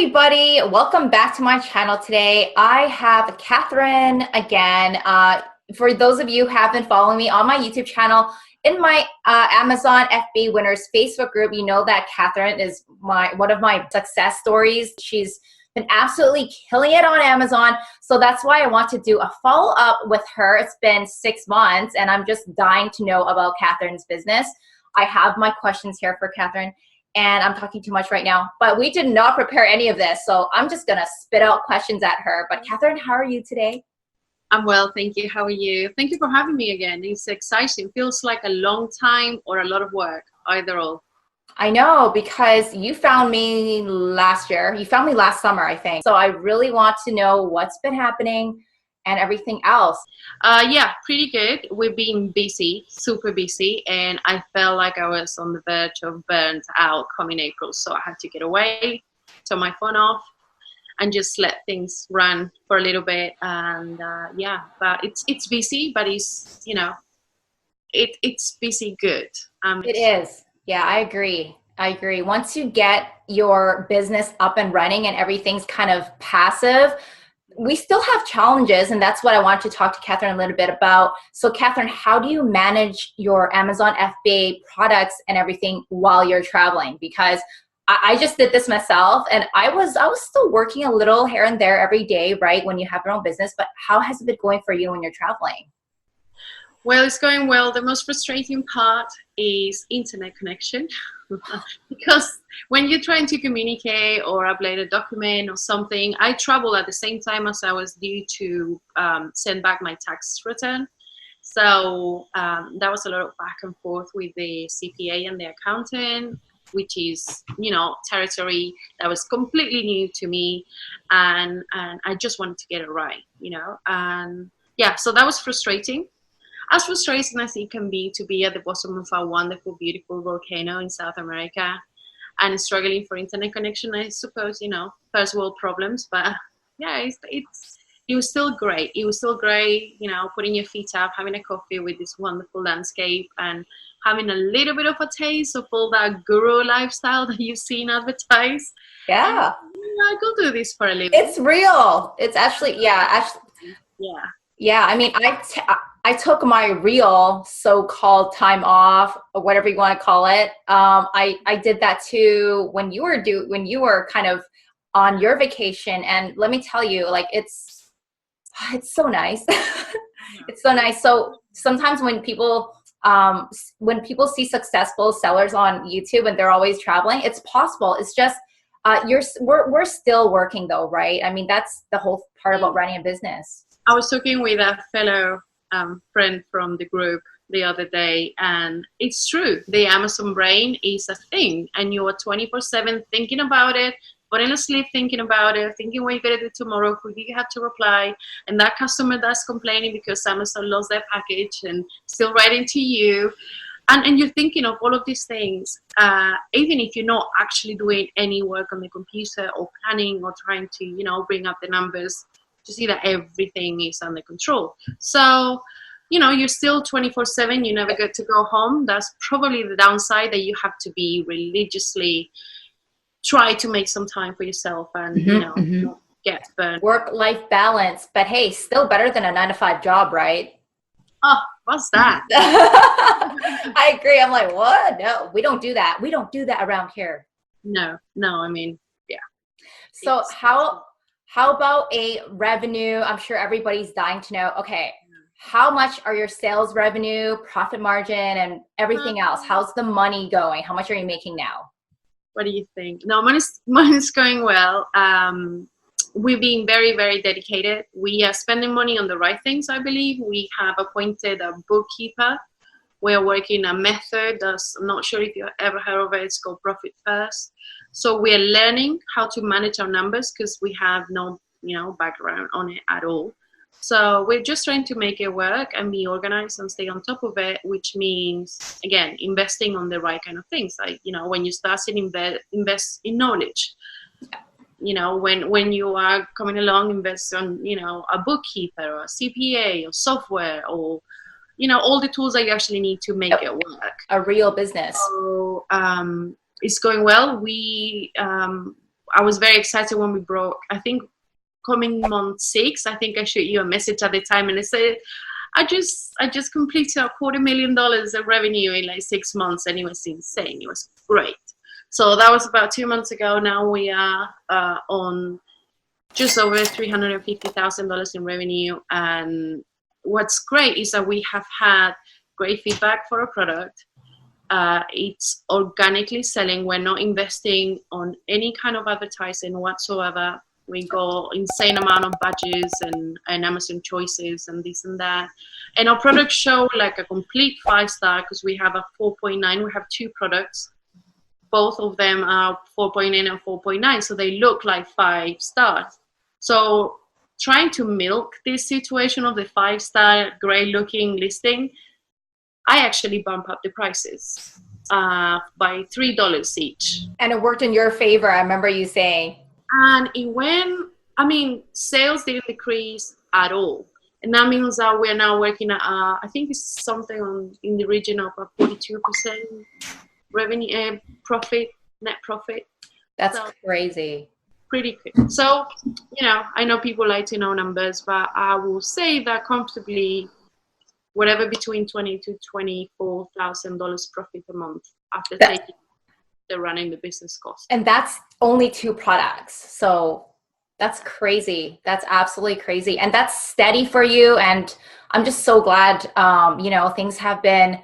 everybody, welcome back to my channel today. I have Catherine again. For those of you who have been following me on my YouTube channel, in my Amazon FBA winners Facebook group, you know that Catherine is one of my success stories. She's been absolutely killing it on Amazon. So that's why I want to do a follow-up with her. It's been 6 months and I'm just dying to know about Catherine's business. I have my questions here for Catherine. And I'm talking too much right now, but we did not prepare any of this. So I'm just going to spit out questions at her. But Catherine, how are you today? I'm well, thank you. How are you? Thank you for having me again. It's exciting. Feels like a long time or a lot of work, either or. I know, because you found me last year. You found me last summer, I think. So I really want to know what's been happening and everything else. Yeah, pretty good. We've been busy, super busy, and I felt like I was on the verge of burnt out coming April. So I had to get away, turn my phone off, and just let things run for a little bit. And yeah, but it's busy, but it's, you know, it's busy good. It is. Yeah, I agree. I agree. Once you get your business up and running and everything's kind of passive, we still have challenges, and that's what I want to talk to Catherine a little bit about. So Catherine, how do you manage your Amazon FBA products and everything while you're traveling? Because I just did this myself, and I was still working a little here and there every day, right, when you have your own business. But how has it been going for you when you're traveling? Well, it's going well. The most frustrating part is internet connection because when you're trying to communicate or upload a document or something, I travel at the same time as I was due to send back my tax return. So that was a lot of back and forth with the CPA and the accountant, which is, you know, territory that was completely new to me, and I just wanted to get it right, you know. And yeah, so that was frustrating. As frustrating as it can be to be at the bottom of a wonderful, beautiful volcano in South America and struggling for internet connection, I suppose, you know, first world problems. But yeah, it was still great. It was still great, you know, putting your feet up, having a coffee with this wonderful landscape and having a little bit of a taste of all that guru lifestyle that you've seen advertised. Yeah. And I could do this for a living. It's real. It's actually, yeah. Yeah. Yeah, I mean, I took my real so-called time off, or whatever you want to call it. I did that too when you were kind of on your vacation, and let me tell you, like it's so nice. It's so nice. So sometimes when people see successful sellers on YouTube and they're always traveling, it's possible. It's just we're still working though, right? I mean, that's the whole part about running a business. I was talking with a fellow friend from the group the other day, and it's true. The Amazon brain is a thing, and you are 24/7 thinking about it, falling asleep thinking about it, thinking what you're going to do tomorrow, who you have to reply, and that customer that's complaining because Amazon lost their package and still writing to you. And you're thinking of all of these things, even if you're not actually doing any work on the computer or planning or trying to, you know, bring up the numbers to see that everything is under control. So, you know, you're still 24/7, you never get to go home. That's probably the downside, that you have to be religiously try to make some time for yourself and, you know, not get burned. Work-life balance, but hey, still better than a 9-to-5 job, right? Oh, what's that? I agree. I'm like, what? No, we don't do that. We don't do that around here. No, I mean, yeah. So how about a revenue? I'm sure everybody's dying to know, okay, how much are your sales revenue, profit margin, and everything else? How's the money going? How much are you making now? What do you think? No, money's going well. We've been very, very dedicated. We are spending money on the right things, I believe. We have appointed a bookkeeper. We are working a method that's, I'm not sure if you've ever heard of it. It's called Profit First. So we are learning how to manage our numbers because we have no, you know, background on it at all. So we're just trying to make it work and be organized and stay on top of it, which means, again, investing on the right kind of things. Like, you know, when you start to invest in knowledge, you know, when you are coming along, invest on, you know, a bookkeeper or a CPA or software or, you know, all the tools that you actually need to make it work. A real business. So, it's going well. We I was very excited when we broke, I think coming month 6, I think I shot you a message at the time and I said, I just completed $250,000 of revenue in like 6 months, and it was insane. It was great. So that was about 2 months ago. Now we are on just over $350,000 in revenue. And what's great is that we have had great feedback for our product. It's organically selling. We're not investing on any kind of advertising whatsoever. We go insane amount of badges and Amazon choices and this and that. And our products show like a complete 5-star because we have a 4.9. We have 2 products. Both of them are 4.8 and 4.9. So they look like 5 stars. So trying to milk this situation of the 5-star great looking listing, I actually bump up the prices by $3 each. And it worked in your favor, I remember you saying. And it went, I mean, sales didn't decrease at all. And that means that we're now working at, I think it's something in the region of a 42% revenue, net profit. That's crazy. Pretty quick. So, I know people like to know numbers, but I will say that comfortably, whatever between $20,000 to $24,000 profit a month after taking the running the business cost. And that's only 2 products. So that's crazy. That's absolutely crazy. And that's steady for you. And I'm just so glad, things have been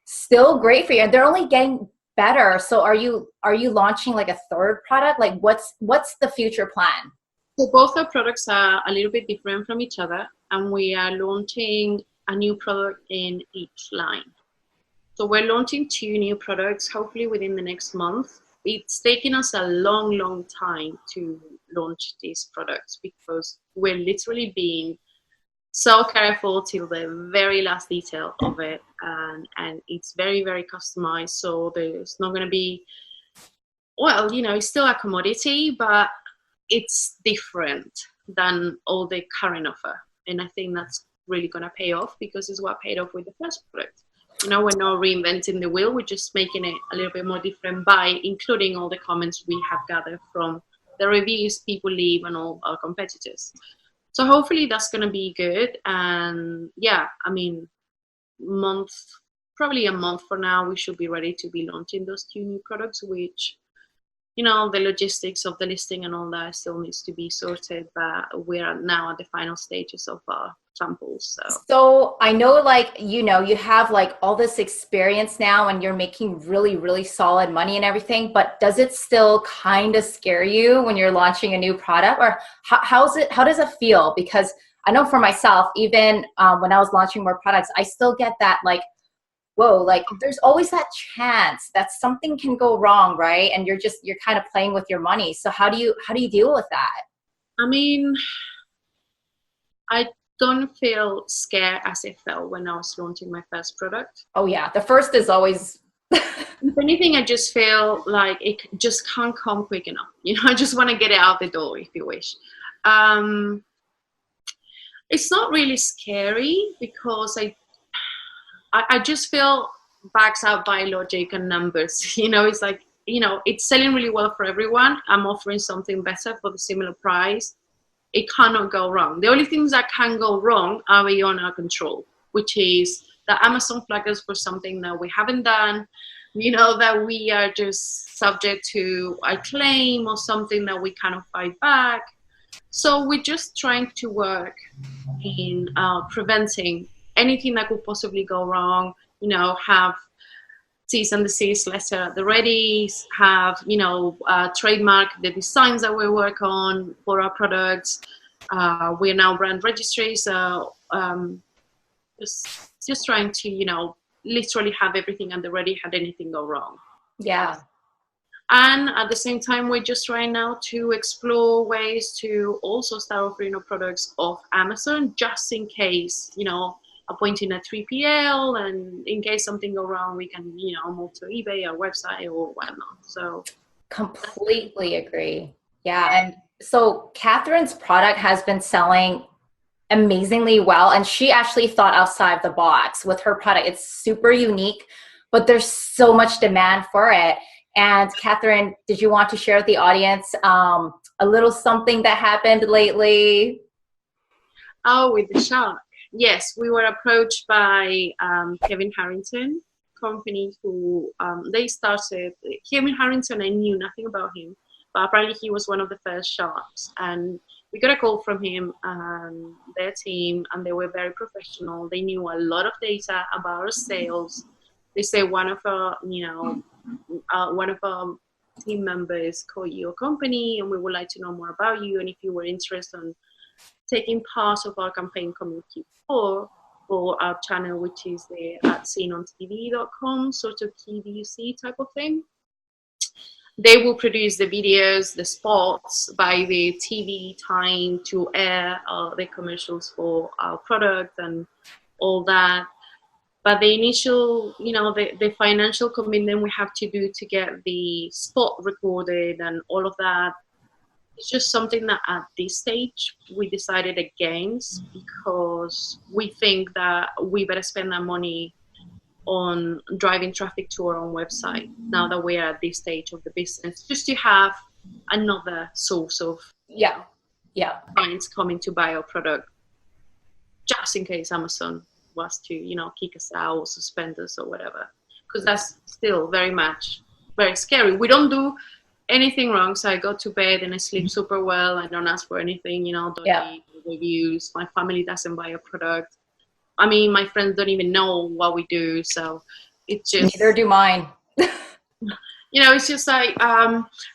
still great for you. And they're only getting better. So are you launching like a 3rd product? Like what's the future plan? So both our products are a little bit different from each other. And we are launching a new product in each line. So we're launching 2 new products, hopefully within the next month. It's taken us a long, long time to launch these products because we're literally being so careful till the very last detail of it. And it's very, very customized. So there's not going to be, it's still a commodity, but it's different than all the current offer. And I think that's really going to pay off because it's what paid off with the first product. We're not reinventing the wheel. We're just making it a little bit more different by including all the comments we have gathered from the reviews people leave and all our competitors. So hopefully that's going to be good. And probably a month from now, we should be ready to be launching those 2 new products, which, the logistics of the listing and all that still needs to be sorted, but we're now at the final stages of our samples. So I know, you have like all this experience now and you're making really, really solid money and everything, but does it still kind of scare you when you're launching a new product, or how does it feel? Because I know for myself, even when I was launching more products, I still get that whoa, there's always that chance that something can go wrong, right? And you're kind of playing with your money. So how do you deal with that? I don't feel scared as I felt when I was launching my first product. Oh yeah, the first is always. If anything, I just feel like it just can't come quick enough. I just want to get it out the door, if you wish. It's not really scary because I just feel backs out by logic and numbers. It's like, it's selling really well for everyone. I'm offering something better for the similar price. It cannot go wrong. The only things that can go wrong are beyond our control, which is that Amazon flagged us for something that we haven't done, that we are just subject to a claim or something that we cannot fight back. So we're just trying to work in preventing anything that could possibly go wrong, have cease and desist letter at the ready, have, trademark the designs that we work on for our products. We're now brand registry, so just trying to, literally have everything at the ready had anything go wrong. Yeah. And at the same time, we're just trying now to explore ways to also start offering our products off Amazon, just in case, appointing a 3PL, and in case something go wrong, we can, move to eBay or website or whatnot. So completely agree. Yeah. And so Catherine's product has been selling amazingly well, and she actually thought outside the box with her product. It's super unique, but there's so much demand for it. And Catherine, did you want to share with the audience a little something that happened lately? Oh, with the shark. Yes, we were approached by Kevin Harrington company who they started. Kevin Harrington, I knew nothing about him, but apparently he was one of the first sharks. And we got a call from him and their team, and they were very professional. They knew a lot of data about our sales. They say one of our, one of our team members called your company, and we would like to know more about you. And if you were interested in taking part of our campaign coming Q4 for our channel, which is the sceneontv.com sort of TVC type of thing. They will produce the videos, the spots by the TV time to air the commercials for our product and all that. But the initial, the financial commitment we have to do to get the spot recorded and all of that, it's just something that at this stage we decided against, because we think that we better spend that money on driving traffic to our own website now that we are at this stage of the business, just to have another source of clients coming to buy our product, just in case Amazon was to kick us out or suspend us or whatever, because that's still very scary. We don't do anything wrong, so I go to bed and I sleep super well. I don't ask for anything, don't need reviews. My family doesn't buy a product. I mean, my friends don't even know what we do, so it's just... Neither do mine. It's just like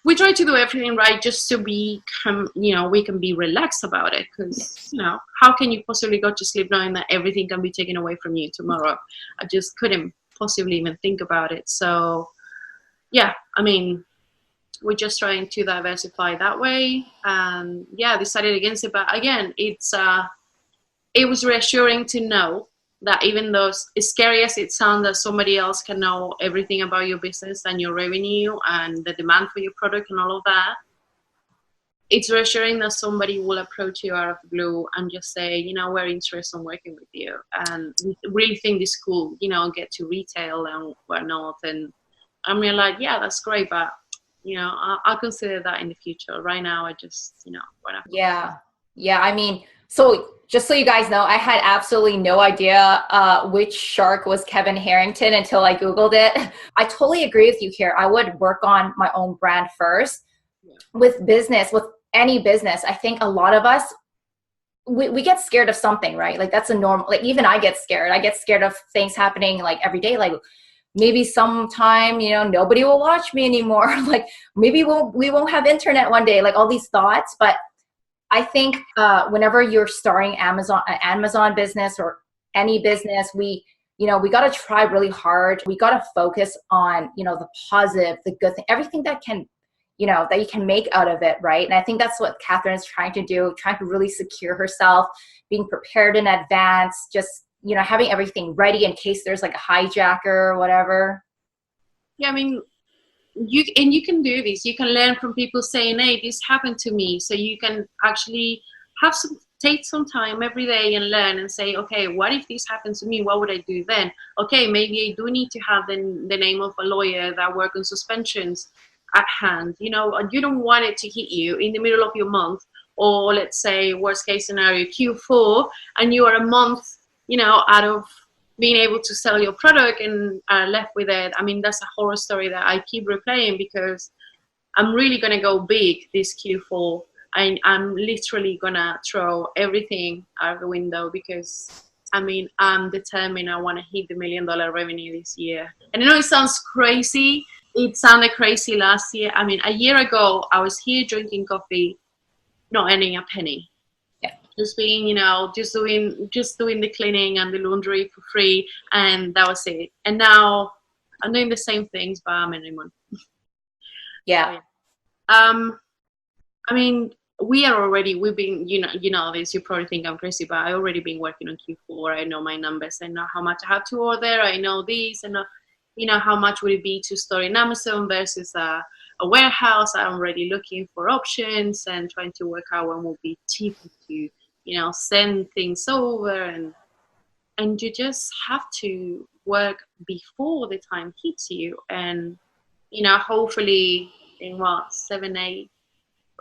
we try to do everything right just to be, we can be relaxed about it, because, how can you possibly go to sleep knowing that everything can be taken away from you tomorrow? I just couldn't possibly even think about it. So, yeah, I mean, we're just trying to diversify that way, and decided against it. But again, it was reassuring to know that even though as scary as it sounds, that somebody else can know everything about your business and your revenue and the demand for your product and all of that, it's reassuring that somebody will approach you out of the blue and just say, we're interested in working with you, and we really think this could, get to retail and whatnot. And I'm really like, yeah, that's great, but I'll consider that in the future. Right now, I just, whatever. Yeah. I mean, so just so you guys know, I had absolutely no idea which shark was Kevin Harrington until I Googled it. I totally agree with you here. I would work on my own brand first. With business, with any business, I think a lot of us, we get scared of something, right? Like that's a normal, like even I get scared. I get scared of things happening like every day. Like maybe sometime, nobody will watch me anymore. Like maybe we won't have internet one day, like all these thoughts. But I think whenever you're starting an Amazon business or any business, we got to try really hard. We got to focus on, the positive, the good thing, everything that can, that you can make out of it, right? And I think that's what Catherine is trying to do, trying to really secure herself, being prepared in advance, just, having everything ready in case there's like a hijacker or whatever. Yeah, I mean, you can do this. You can learn from people saying, hey, this happened to me. So you can actually take some time every day and learn and say, okay, what if this happens to me? What would I do then? Okay, maybe I do need to have the name of a lawyer that works on suspensions at hand. You don't want it to hit you in the middle of your month, or let's say worst case scenario Q4, and you are a month out of being able to sell your product and are left with it. I mean, that's a horror story that I keep replaying, because I'm really going to go big this Q4. I'm literally going to throw everything out of the window, because I mean, I'm determined I want to hit the $1 million revenue this year. And I know it sounds crazy. It sounded crazy last year. I mean, a year ago, I was here drinking coffee, not earning a penny. Just being, just doing the cleaning and the laundry for free, and that was it. And now I'm doing the same things, but I'm earning money. Yeah. I mean, we've been, this, you probably think I'm crazy, but I already been working on Q4. I know my numbers. I know how much I have to order. I know this, and how much would it be to store in Amazon versus a warehouse. I'm already looking for options and trying to work out when will be cheaper to send things over, and you just have to work before the time hits you. And hopefully in what, 7, 8,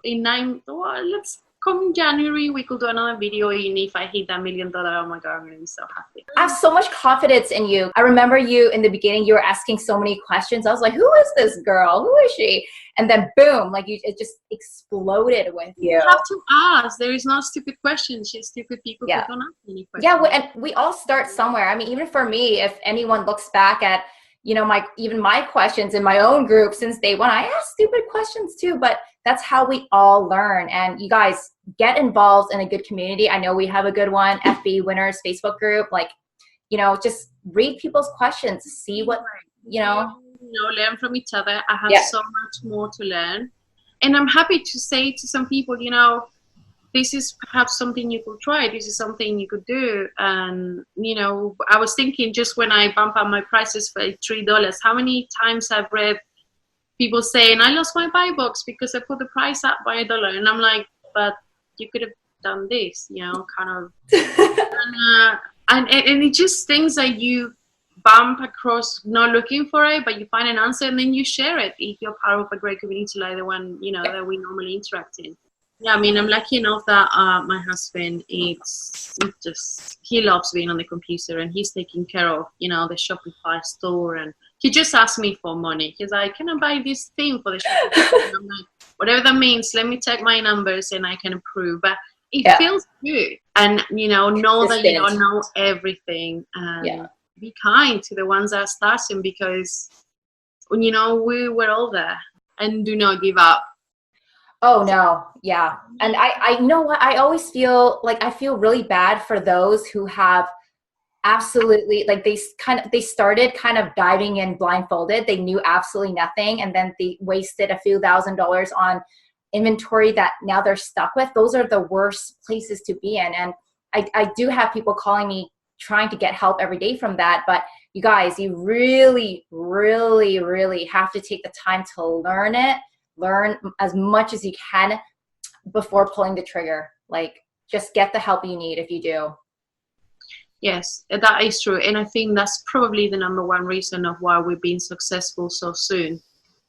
in 9, well, let's come January, we could do another video. And if I hit that $1 million, oh my God, I'm gonna be so happy. I have so much confidence in you. I remember you in the beginning, you were asking so many questions. I was like, who is this girl? Who is she? And then boom, like it just exploded with you. You have to ask. There is no stupid questions. Just stupid people who don't ask any questions. Yeah, and we all start somewhere. I mean, even for me, if anyone looks back at, my questions in my own group since day one, I ask stupid questions too, but that's how we all learn. And you guys get involved in a good community. I know we have a good one, FB Winners Facebook group. Like, just read people's questions, see what, learn from each other. I have so much more to learn. And I'm happy to say to some people, this is perhaps something you could try. This is something you could do. And, I was thinking just when I bump up my prices for $3, how many times I've read people saying, I lost my buy box because I put the price up by $1. And I'm like, but you could have done this, kind of. and it's just things that you bump across not looking for it, but you find an answer and then you share it if you're part of a great community like the one, that we normally interact in. Yeah, I mean, I'm lucky enough that my husband, he loves being on the computer and he's taking care of, the Shopify store. And he just asked me for money. He's like, can I buy this thing for the Shopify store? And I'm like, whatever that means, let me check my numbers and I can approve. But it feels good. And, know that you don't know everything. And be kind to the ones that are starting because, we were all there. And do not give up. Oh no. Yeah. And I know what, I always feel like I feel really bad for those who have absolutely, like they started kind of diving in blindfolded. They knew absolutely nothing. And then they wasted a few $1,000s on inventory that now they're stuck with. Those are the worst places to be in. And I do have people calling me trying to get help every day from that. But you guys, you really, really, really have to take the time to learn as much as you can before pulling the trigger. Like, just get the help you need if you do. Yes, that is true. And I think that's probably the number one reason of why we've been successful so soon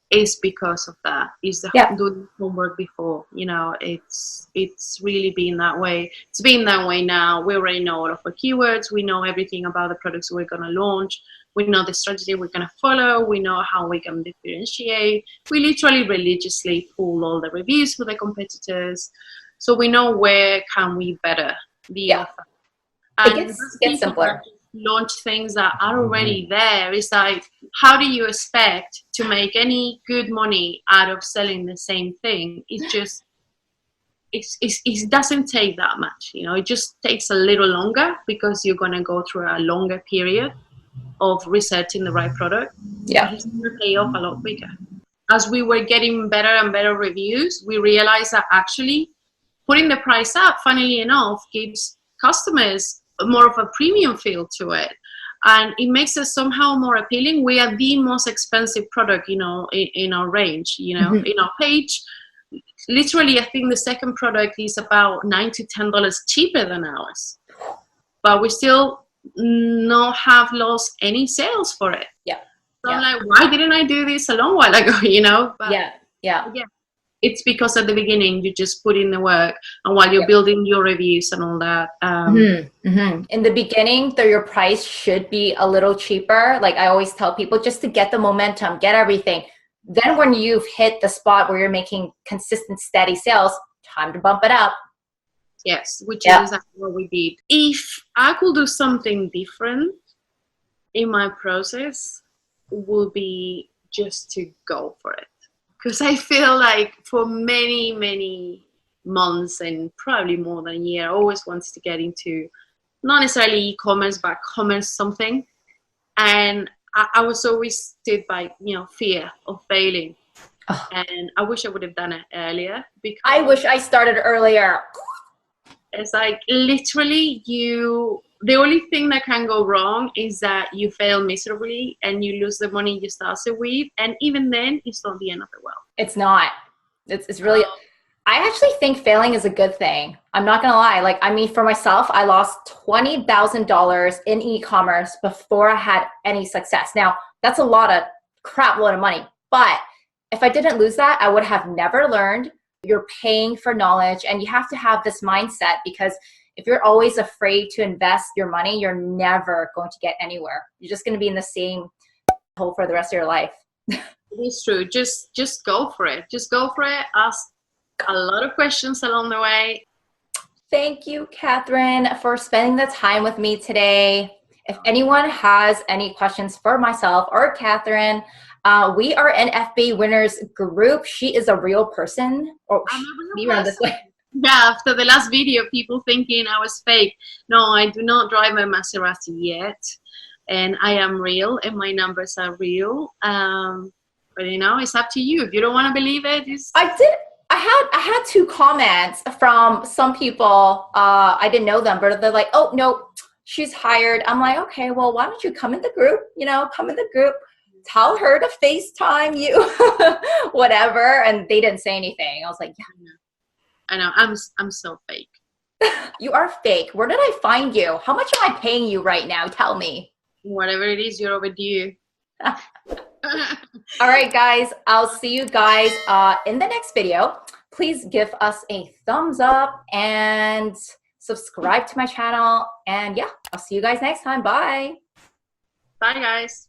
is because of that. Is doing homework before. It's really been that way. It's been that way now. We already know all of our keywords. We know everything about the products we're going to launch. We know the strategy we're going to follow. We know how we can differentiate. We literally religiously pull all the reviews for the competitors. So we know where can we better the offer. And it gets simpler. Launch things that are already there. It's like, how do you expect to make any good money out of selling the same thing? It doesn't take that much. It just takes a little longer because you're going to go through a longer period of researching the right product. Yeah, it's going to pay off a lot quicker. As we were getting better and better reviews, we realized that actually putting the price up, funnily enough, gives customers more of a premium feel to it, and it makes us somehow more appealing. We are the most expensive product, in our range. In our page, literally, I think the second product is about $9 to $10 cheaper than ours, but we still not have lost any sales for it. So I'm like, why didn't I do this a long while ago? But it's because at the beginning you just put in the work, and while you're building your reviews and all that. In the beginning, your price should be a little cheaper. Like I always tell people, just to get the momentum, get everything. Then when you've hit the spot where you're making consistent, steady sales, time to bump it up. Yes, which is exactly what we did. If I could do something different in my process, would be just to go for it. Because I feel like for many, many months and probably more than a year, I always wanted to get into not necessarily e-commerce, but commerce something. And I was always stood by, fear of failing. Oh. And I wish I would have done it earlier. Because I wish I started earlier. It's like literally the only thing that can go wrong is that you fail miserably and you lose the money you started with. And even then, it's not the end of the world. It's not. It's really, I actually think failing is a good thing. I'm not going to lie. Like, I mean, for myself, I lost $20,000 in e-commerce before I had any success. Now, that's a crap load of money. But if I didn't lose that, I would have never learned. You're paying for knowledge, and you have to have this mindset, because if you're always afraid to invest your money, you're never going to get anywhere. You're just going to be in the same hole for the rest of your life. It is true. Just go for it. Just go for it. Ask a lot of questions along the way. Thank you, Catherine, for spending the time with me today. If anyone has any questions for myself or Catherine, we are an FBA Winners group. She is a real person. Or me around this way. Yeah, after the last video, people thinking I was fake. No, I do not drive a Maserati yet, and I am real, and my numbers are real. But you know, it's up to you. If you don't want to believe it, I had 2 comments from some people. I didn't know them, but they're like, "Oh no, she's hired." I'm like, "Okay, well, why don't you come in the group? You know, come in the group. Tell her to FaceTime you, whatever." And they didn't say anything. I was like, "Yeah." I know, I'm so fake. You are fake. Where did I find you? How much am I paying you right now? Tell me. Whatever it is, you're overdue. All right, guys. I'll see you guys in the next video. Please give us a thumbs up and subscribe to my channel. And yeah, I'll see you guys next time. Bye. Bye, guys.